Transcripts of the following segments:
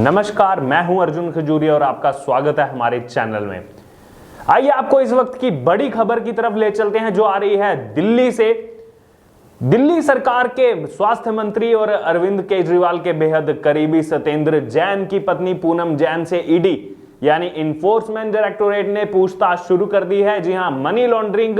नमस्कार, मैं हूं अर्जुन खजूरिया और आपका स्वागत है हमारे चैनल में। आइए आपको इस वक्त की बड़ी खबर की तरफ ले चलते हैं जो आ रही है दिल्ली से। दिल्ली सरकार के स्वास्थ्य मंत्री और अरविंद केजरीवाल के बेहद करीबी सत्येंद्र जैन की पत्नी पूनम जैन से ईडी यानी इन्फोर्समेंट डायरेक्टोरेट ने पूछताछ शुरू कर दी है। जी हां, मनी लॉन्ड्रिंग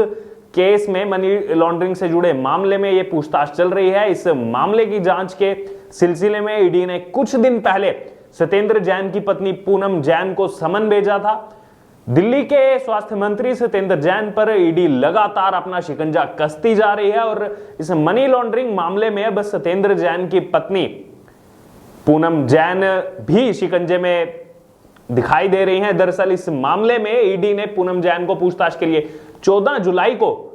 केस में, मनी लॉन्ड्रिंग से जुड़े मामले में यह पूछताछ चल रही है। इस मामले की जांच के सिलसिले में ईडी ने कुछ दिन पहले सत्येंद्र जैन की पत्नी पूनम जैन को समन भेजा था। दिल्ली के स्वास्थ्य मंत्री सत्येंद्र जैन पर ईडी लगातार अपना शिकंजा कसती जा रही है और इस मनी लॉन्ड्रिंग मामले में अब सत्येंद्र जैन की पत्नी पूनम जैन भी शिकंजे में दिखाई दे रही हैं। दरअसल इस मामले में ईडी ने पूनम जैन को पूछताछ के लिए 14 जुलाई को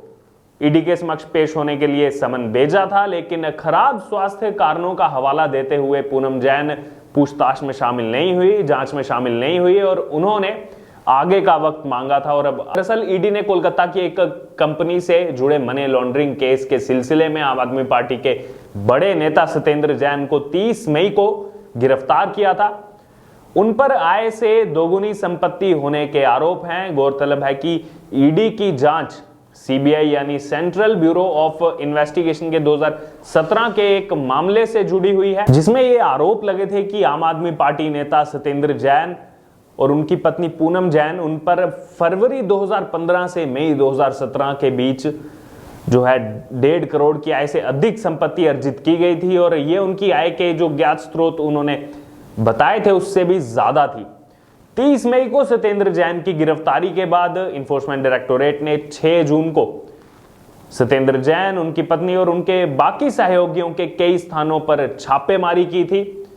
ईडी के समक्ष पेश होने के लिए समन भेजा था, लेकिन खराब स्वास्थ्य कारणों का हवाला देते हुए पूनम जैन पूछताछ में शामिल नहीं हुई, जांच में शामिल नहीं हुई और उन्होंने आगे का वक्त मांगा था। और अब दरअसल ईडी ने कोलकाता की एक कंपनी से जुड़े मनी लॉन्ड्रिंग केस के सिलसिले में आम आदमी पार्टी के बड़े नेता सत्येंद्र जैन को 30 मई को गिरफ्तार किया था। उन पर आय से दोगुनी संपत्ति होने के आरोप हैं। गौरतलब है कि ईडी की जांच सीबीआई यानी सेंट्रल ब्यूरो ऑफ इन्वेस्टिगेशन के 2017 के एक मामले से जुड़ी हुई है, जिसमें ये आरोप लगे थे कि आम आदमी पार्टी नेता सत्येंद्र जैन और उनकी पत्नी पूनम जैन, उन पर फरवरी 2015 से मई 2017 के बीच जो है 1.5 करोड़ की आय से अधिक संपत्ति अर्जित की गई थी और ये उनकी आय के जो ज्ञात स्रोत उन्होंने बताए थे उससे भी ज्यादा थी। 30 मई को सत्येंद्र जैन की गिरफ्तारी के बाद इन्फोर्समेंट डायरेक्टोरेट ने 6 जून को सत्येंद्र जैन, उनकी पत्नी और उनके बाकी सहयोगियों के कई स्थानों पर छापेमारी की थी,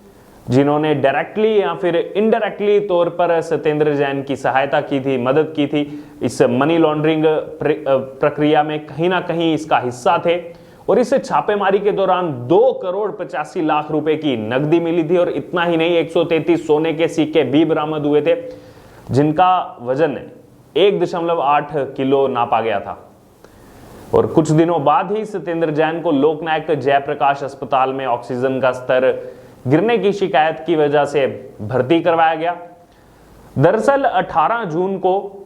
जिन्होंने डायरेक्टली या फिर इनडायरेक्टली तौर पर सत्येंद्र जैन की सहायता की थी, मदद की थी। इस मनी लॉन्ड्रिंग प्रक्रिया में कहीं ना कहीं इसका हिस्सा थे और इस छापेमारी के दौरान 2 करोड़ 85 लाख रुपए की नकदी मिली थी और इतना ही नहीं, 133 सोने के सिक्के भी बरामद हुए थे, जिनका वजन 1.8 किलो नापा गया था। और कुछ दिनों बाद ही सत्येंद्र जैन को लोकनायक जयप्रकाश अस्पताल में ऑक्सीजन का स्तर गिरने की शिकायत की वजह से भर्ती करवाया गया। दरअसल 18 जून को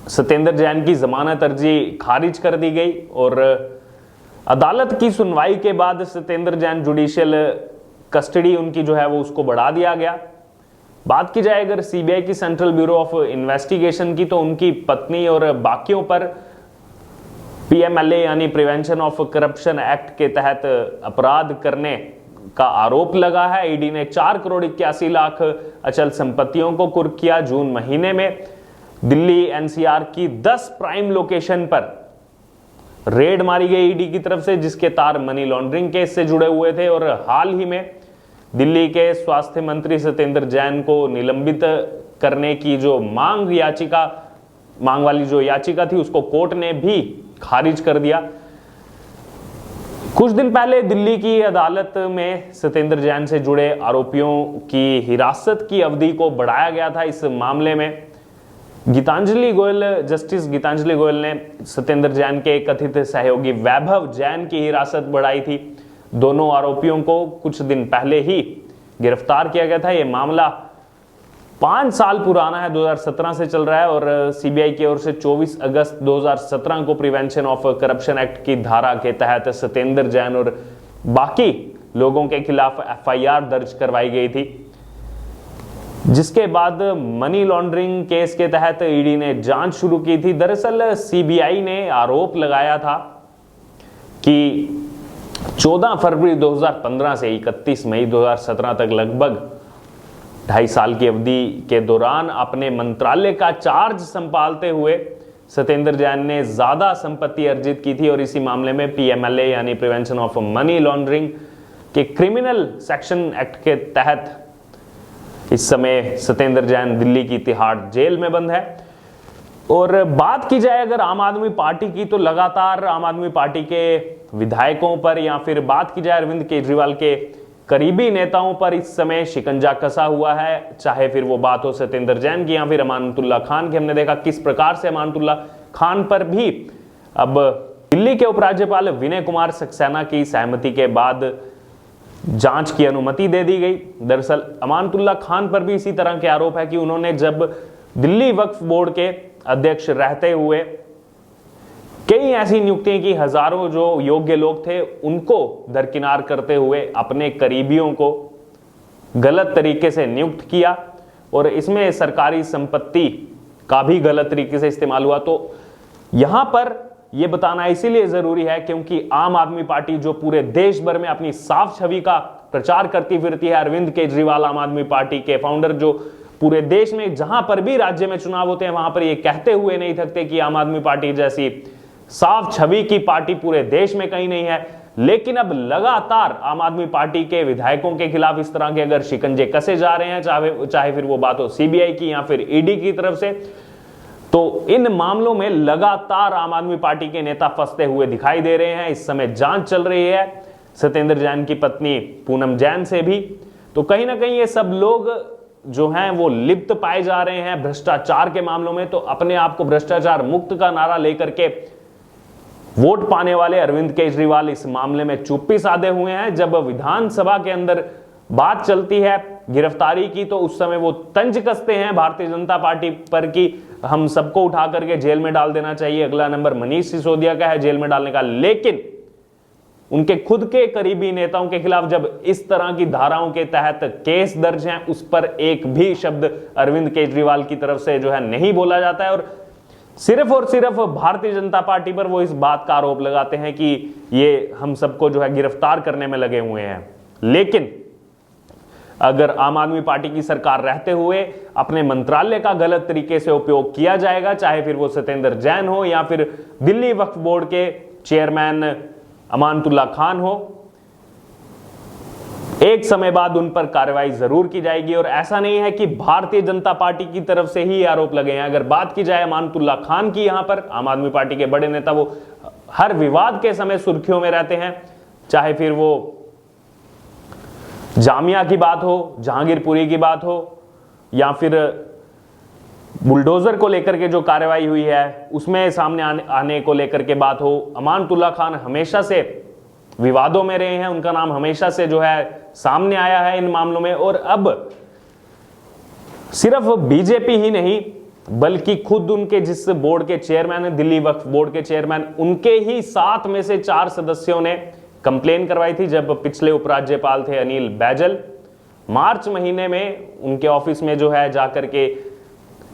सत्येंद्र जैन की जमानत अर्जी खारिज कर दी गई और अदालत की सुनवाई के बाद सत्येंद्र जैन जुडिशियल कस्टडी उनकी जो है वो उसको बढ़ा दिया गया। बात की जाए अगर सीबीआई की सेंट्रल ब्यूरो ऑफ इन्वेस्टिगेशन की, तो उनकी पत्नी और बाकियों पर पीएमएलए यानी प्रिवेंशन ऑफ करप्शन एक्ट के तहत अपराध करने का आरोप लगा है। ईडी ने 4 करोड़ 81 लाख अचल संपत्तियों को कुर्क किया। जून महीने में दिल्ली एनसीआर की 10 प्राइम लोकेशन पर रेड मारी गई ईडी की तरफ से, जिसके तार मनी लॉन्ड्रिंग केस से जुड़े हुए थे। और हाल ही में दिल्ली के स्वास्थ्य मंत्री सत्येंद्र जैन को निलंबित करने की जो मांग वाली जो याचिका थी उसको कोर्ट ने भी खारिज कर दिया। कुछ दिन पहले दिल्ली की अदालत में सत्येंद्र जैन से जुड़े आरोपियों की हिरासत की अवधि को बढ़ाया गया था। इस मामले में जस्टिस गीतांजलि गोयल ने सत्येंद्र जैन के कथित सहयोगी वैभव जैन की हिरासत बढ़ाई थी। दोनों आरोपियों को कुछ दिन पहले ही गिरफ्तार किया गया था। यह मामला 5 साल पुराना है, 2017 से चल रहा है और सीबीआई की ओर से 24 अगस्त 2017 को प्रिवेंशन ऑफ करप्शन एक्ट की धारा के तहत सत्येंद्र जैन और बाकी लोगों के खिलाफ एफआईआर दर्ज करवाई गई थी, जिसके बाद मनी लॉन्ड्रिंग केस के तहत ईडी ने जांच शुरू की थी। दरअसल सीबीआई ने आरोप लगाया था कि 14 फरवरी 2015 से 31 मई 2017 तक लगभग 2.5 साल की अवधि के दौरान अपने मंत्रालय का चार्ज संभालते हुए सत्येंद्र जैन ने ज्यादा संपत्ति अर्जित की थी और इसी मामले में पीएमएलए यानी प्रिवेंशन ऑफ मनी लॉन्ड्रिंग के क्रिमिनल सेक्शन एक्ट के तहत इस समय सत्येंद्र जैन दिल्ली की तिहाड़ जेल में बंद है। और बात की जाए अगर आम आदमी पार्टी की, तो लगातार आम आदमी पार्टी के विधायकों पर या फिर बात की जाए अरविंद केजरीवाल के करीबी नेताओं पर इस समय शिकंजा कसा हुआ है, चाहे फिर वो बात हो सत्येंद्र जैन की या फिर अमानतुल्लाह खान की। हमने देखा किस प्रकार से अमानतुल्लाह खान पर भी अब दिल्ली के उपराज्यपाल विनय कुमार सक्सेना की सहमति के बाद जांच की अनुमति दे दी गई। दरअसल अमानतुल्लाह खान पर भी इसी तरह के आरोप है कि उन्होंने जब दिल्ली वक्फ बोर्ड के अध्यक्ष रहते हुए कई ऐसी नियुक्तियां की, हजारों जो योग्य लोग थे उनको दरकिनार करते हुए अपने करीबियों को गलत तरीके से नियुक्त किया, और इसमें सरकारी संपत्ति का भी गलत तरीके से इस्तेमाल हुआ। तो यहां पर यह बताना इसीलिए जरूरी है क्योंकि आम आदमी पार्टी जो पूरे देश भर में अपनी साफ छवि का प्रचार करती फिरती है, अरविंद केजरीवाल आम आदमी पार्टी के फाउंडर, जो पूरे देश में जहां पर भी राज्य में चुनाव होते हैं वहां पर ये कहते हुए नहीं थकते कि आम आदमी पार्टी जैसी साफ छवि की पार्टी पूरे देश में कहीं नहीं है। लेकिन अब लगातार आम आदमी पार्टी के विधायकों के खिलाफ इस तरह के अगर शिकंजे कसे जा रहे हैं, चाहे फिर वो बात हो सीबीआई की या फिर ईडी की तरफ से, तो इन मामलों में लगातार आम आदमी पार्टी के नेता फंसते हुए दिखाई दे रहे हैं। इस समय जांच चल रही है सत्येंद्र जैन की पत्नी पूनम जैन से भी। तो कहीं ना कहीं ये सब लोग जो हैं वो लिप्त पाए जा रहे हैं भ्रष्टाचार के मामलों में। तो अपने आप को भ्रष्टाचार मुक्त का नारा लेकर के वोट पाने वाले अरविंद केजरीवाल इस मामले में चुप्पी साधे हुए हैं। जब विधानसभा के अंदर बात चलती है गिरफ्तारी की तो उस समय वो तंज कसते हैं भारतीय जनता पार्टी पर कि हम सबको उठा करके जेल में डाल देना चाहिए, अगला नंबर मनीष सिसोदिया का है जेल में डालने का। लेकिन उनके खुद के करीबी नेताओं के खिलाफ जब इस तरह की धाराओं के तहत केस दर्ज हैं, उस पर एक भी शब्द अरविंद केजरीवाल की तरफ से जो है नहीं बोला जाता है, और सिर्फ भारतीय जनता पार्टी पर वो इस बात का आरोप लगाते हैं कि ये हम सबको जो है गिरफ्तार करने में लगे हुए हैं। लेकिन अगर आम आदमी पार्टी की सरकार रहते हुए अपने मंत्रालय का गलत तरीके से उपयोग किया जाएगा, चाहे फिर वो सत्येंद्र जैन हो या फिर दिल्ली वक्फ बोर्ड के चेयरमैन अमानतुल्लाह खान हो, एक समय बाद उन पर कार्रवाई जरूर की जाएगी। और ऐसा नहीं है कि भारतीय जनता पार्टी की तरफ से ही आरोप लगे हैं। अगर बात की जाए अमानतुल्लाह खान की, यहां पर आम आदमी पार्टी के बड़े नेता, वो हर विवाद के समय सुर्खियों में रहते हैं, चाहे फिर वो जामिया की बात हो, जहांगीरपुरी की बात हो, या फिर बुलडोजर को लेकर के जो कार्रवाई हुई है उसमें सामने आने को लेकर के बात हो। अमानतुल्लाह खान हमेशा से विवादों में रहे हैं, उनका नाम हमेशा से जो है सामने आया है इन मामलों में। और अब सिर्फ बीजेपी ही नहीं बल्कि खुद उनके जिस बोर्ड के चेयरमैन है, दिल्ली वक्फ बोर्ड के चेयरमैन, उनके ही 7 में से 4 सदस्यों ने कंप्लेन करवाई थी जब पिछले उपराज्यपाल थे अनिल बैजल। मार्च महीने में उनके ऑफिस में जो है जाकर के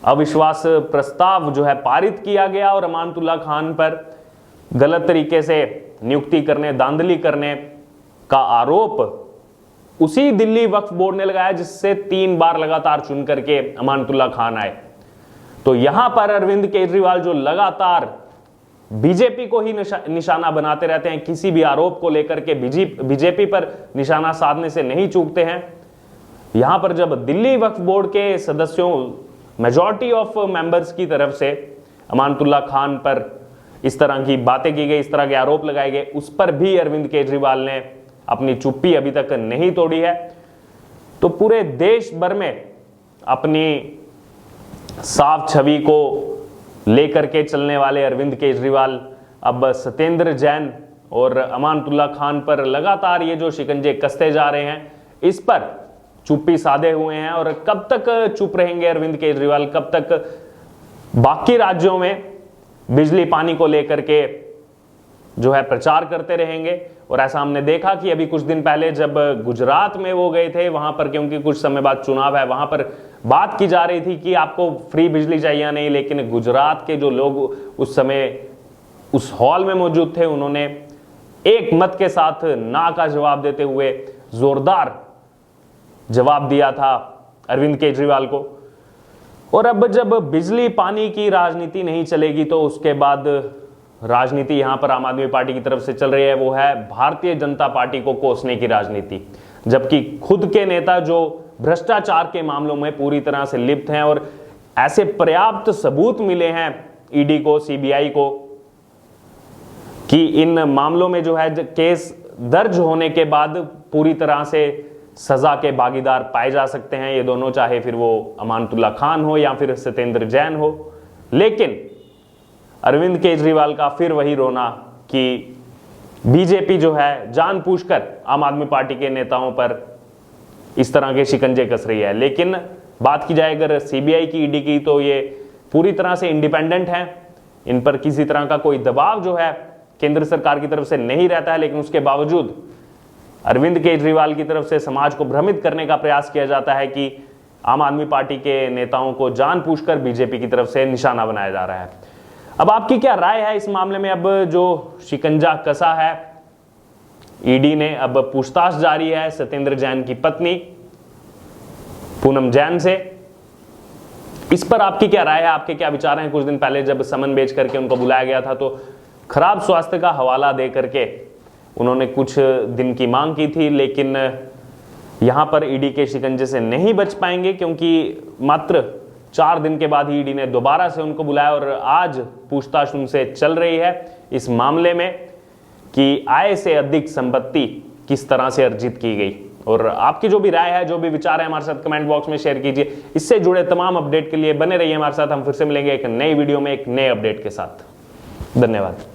अविश्वास प्रस्ताव जो है पारित किया गया और अमानतुल्लाह खान पर गलत तरीके से नियुक्ति करने, धांधली करने का आरोप उसी दिल्ली वक्फ बोर्ड ने लगाया जिससे 3 बार लगातार चुन करके अमानतुल्लाह खान आए। तो यहां पर अरविंद केजरीवाल जो लगातार बीजेपी को ही निशाना बनाते रहते हैं, किसी भी आरोप को लेकर के बीजेपी पर निशाना साधने से नहीं चूकते हैं। यहां पर जब दिल्ली वक्फ बोर्ड के सदस्यों, मेजॉरिटी ऑफ मेंबर्स की तरफ से अमानतुल्लाह खान पर इस तरह की बातें की गई, इस तरह के आरोप लगाए गए, उस पर भी अरविंद केजरीवाल ने अपनी चुप्पी अभी तक नहीं तोड़ी है। तो पूरे देश भर में अपनी साफ छवि को लेकर के चलने वाले अरविंद केजरीवाल अब सत्येंद्र जैन और अमानतुल्लाह खान पर लगातार ये जो शिकंजे कसते जा रहे हैं, इस पर चुप्पी साधे हुए हैं। और कब तक चुप रहेंगे अरविंद केजरीवाल, कब तक बाकी राज्यों में बिजली पानी को लेकर के जो है प्रचार करते रहेंगे। और ऐसा हमने देखा कि अभी कुछ दिन पहले जब गुजरात में वो गए थे, वहां पर क्योंकि कुछ समय बाद चुनाव है, वहां पर बात की जा रही थी कि आपको फ्री बिजली चाहिए या नहीं, लेकिन गुजरात के जो लोग उस समय उस हॉल में मौजूद थे, उन्होंने एक मत के साथ ना का जवाब देते हुए जोरदार जवाब दिया था अरविंद केजरीवाल को। और अब जब बिजली पानी की राजनीति नहीं चलेगी तो उसके बाद राजनीति यहां पर आम आदमी पार्टी की तरफ से चल रही है, वो है भारतीय जनता पार्टी को कोसने की राजनीति। जबकि खुद के नेता जो भ्रष्टाचार के मामलों में पूरी तरह से लिप्त हैं और ऐसे पर्याप्त सबूत मिले हैं ईडी को, सीबीआई को, कि इन मामलों में जो है केस दर्ज होने के बाद पूरी तरह से सजा के भागीदार पाए जा सकते हैं ये दोनों, चाहे फिर वो अमानतुल्लाह खान हो या फिर सत्येंद्र जैन हो। लेकिन अरविंद केजरीवाल का फिर वही रोना कि बीजेपी जो है जानबूझकर आम आदमी पार्टी के नेताओं पर इस तरह के शिकंजे कस रही है। लेकिन बात की जाए अगर सीबीआई की, ईडी की, तो ये पूरी तरह से इंडिपेंडेंट है। इन पर किसी तरह का कोई दबाव जो है केंद्र सरकार की तरफ से नहीं रहता है। लेकिन उसके बावजूद अरविंद केजरीवाल की तरफ से समाज को भ्रमित करने का प्रयास किया जाता है कि आम आदमी पार्टी के नेताओं को जानबूझकर बीजेपी की तरफ से निशाना बनाया जा रहा है। अब आपकी क्या राय है इस मामले में? अब जो शिकंजा कसा है ईडी ने, अब पूछताछ जारी है सत्येंद्र जैन की पत्नी पूनम जैन से। इस पर आपकी क्या राय है, आपके क्या विचार हैं? कुछ दिन पहले जब समन भेज करके उनको बुलाया गया था तो खराब स्वास्थ्य का हवाला दे करके उन्होंने कुछ दिन की मांग की थी, लेकिन यहां पर ईडी के शिकंजे से नहीं बच पाएंगे क्योंकि मात्र 4 दिन के बाद ही ईडी ने दोबारा से उनको बुलाया और आज पूछताछ उनसे चल रही है इस मामले में कि आय से अधिक संपत्ति किस तरह से अर्जित की गई। और आपकी जो भी राय है, जो भी विचार है, हमारे साथ कमेंट बॉक्स में शेयर कीजिए। इससे जुड़े तमाम अपडेट के लिए बने रहिए हमारे साथ। हम फिर से मिलेंगे एक नई वीडियो में एक नए अपडेट के साथ। धन्यवाद।